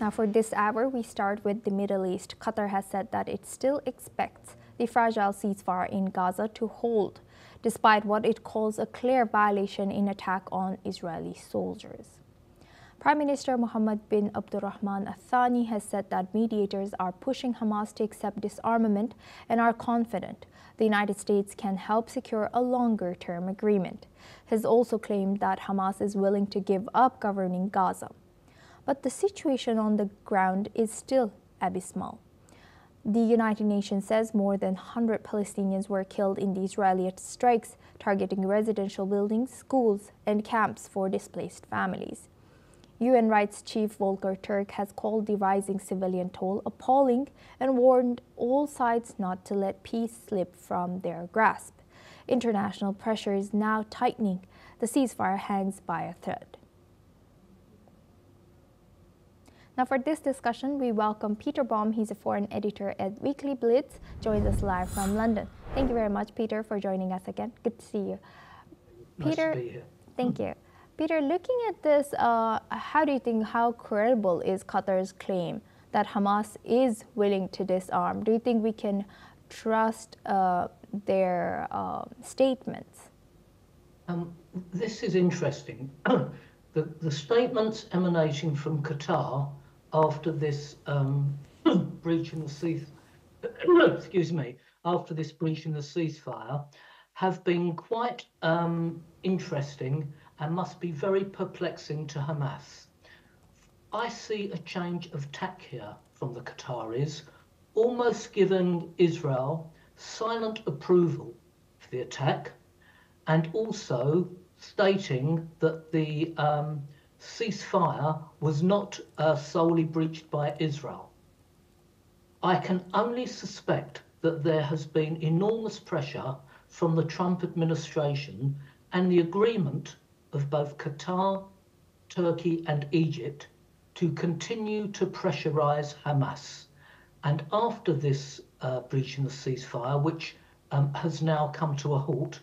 Now for this hour, we start with the Middle East. Qatar has said that it still expects the fragile ceasefire in Gaza to hold, despite what it calls a clear violation in attack on Israeli soldiers. Prime Minister Mohammed bin Abdulrahman Al-Thani has said that mediators are pushing Hamas to accept disarmament and are confident the United States can help secure a longer-term agreement. He has also claimed that Hamas is willing to give up governing Gaza. But the situation on the ground is still abysmal. The United Nations says more than 100 Palestinians were killed in the Israeli strikes targeting residential buildings, schools, and camps for displaced families. UN Rights Chief Volker Turk has called the rising civilian toll appalling and warned all sides not to let peace slip from their grasp. International pressure is now tightening. The ceasefire hangs by a thread. Now for this discussion, we welcome Peter Baum. He's a foreign editor at Weekly Blitz, joins us live from London. Thank you very much, Peter, for joining us again. Good to see you. Peter, nice to be here. Thank you. Peter, looking at this, how do you think, how credible is Qatar's claim that Hamas is willing to disarm? Do you think we can trust their statements? This is interesting. The statements emanating from Qatar after this breach in the ceasefire have been quite interesting and must be very perplexing to Hamas. I see a change of tack here from the Qataris, almost giving Israel silent approval for the attack, and also stating that the ceasefire was not solely breached by Israel. I can only suspect that there has been enormous pressure from the Trump administration and the agreement of both Qatar, Turkey and Egypt to continue to pressurize Hamas. And after this breach in the ceasefire, which has now come to a halt,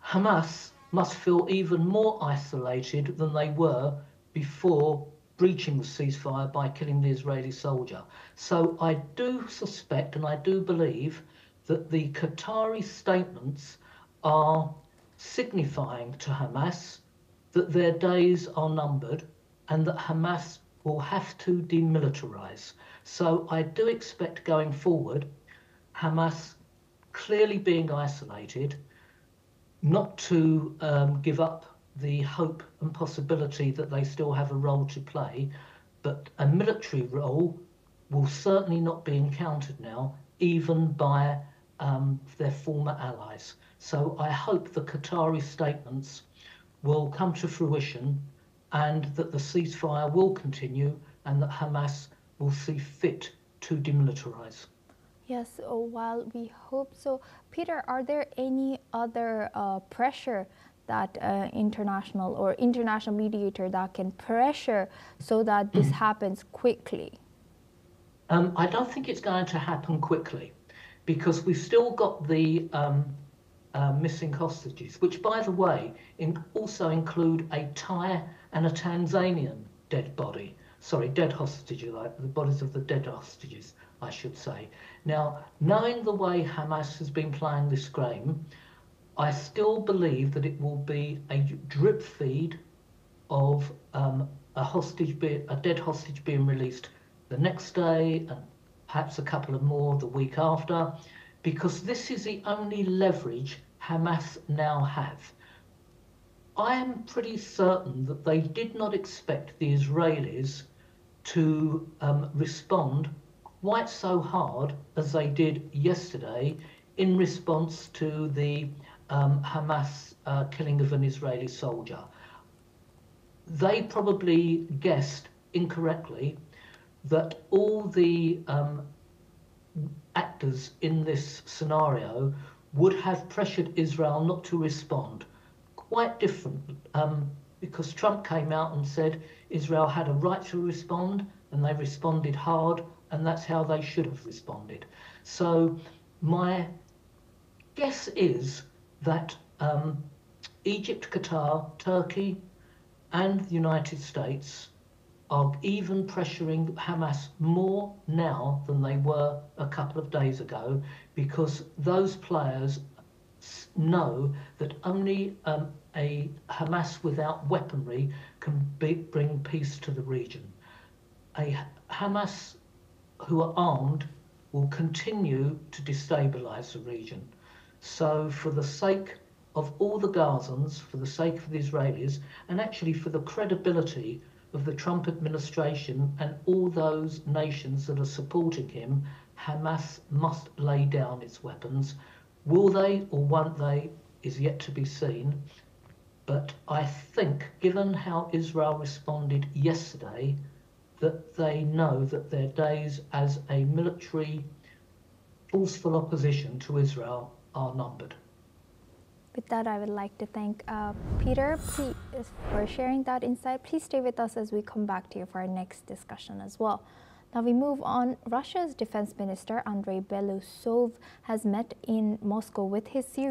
Hamas must feel even more isolated than they were before breaching the ceasefire by killing the Israeli soldier. So I do suspect and I do believe that the Qatari statements are signifying to Hamas that their days are numbered and that Hamas will have to demilitarize. So I do expect going forward, Hamas clearly being isolated, not to give up the hope and possibility that they still have a role to play, but a military role will certainly not be encountered now, even by their former allies. So I hope the Qatari statements will come to fruition and that the ceasefire will continue and that Hamas will see fit to demilitarize. Yes, while we hope so. Peter, are there any other pressure that international mediator that can pressure so that this happens quickly? I don't think it's going to happen quickly because we've still got the missing hostages, which, by the way, also include a Thai and a Tanzanian dead body. Sorry, dead hostages, like the bodies of the dead hostages, I should say. Now, knowing the way Hamas has been playing this game, I still believe that it will be a drip feed of a dead hostage being released the next day and perhaps a couple of more the week after, because this is the only leverage Hamas now have. I am pretty certain that they did not expect the Israelis to respond quite so hard as they did yesterday in response to the Hamas killing of an Israeli soldier. They probably guessed incorrectly that all the actors in this scenario would have pressured Israel not to respond. Quite different, because Trump came out and said Israel had a right to respond and they responded hard, and that's how they should have responded. So my guess is that Egypt, Qatar, Turkey and the United States are even pressuring Hamas more now than they were a couple of days ago, because those players know that only a Hamas without weaponry can bring peace to the region. A Hamas who are armed will continue to destabilize the region. So for the sake of all the Gazans, for the sake of the Israelis, and actually for the credibility of the Trump administration and all those nations that are supporting him, Hamas must lay down its weapons. Will they or won't they is yet to be seen. But I think, given how Israel responded yesterday, that they know that their days as a military forceful opposition to Israel are numbered. With that, I would like to thank Peter for sharing that insight. Please stay with us as we come back to you for our next discussion as well. Now we move on. Russia's defense minister, Andrei Belousov, has met in Moscow with his Syrian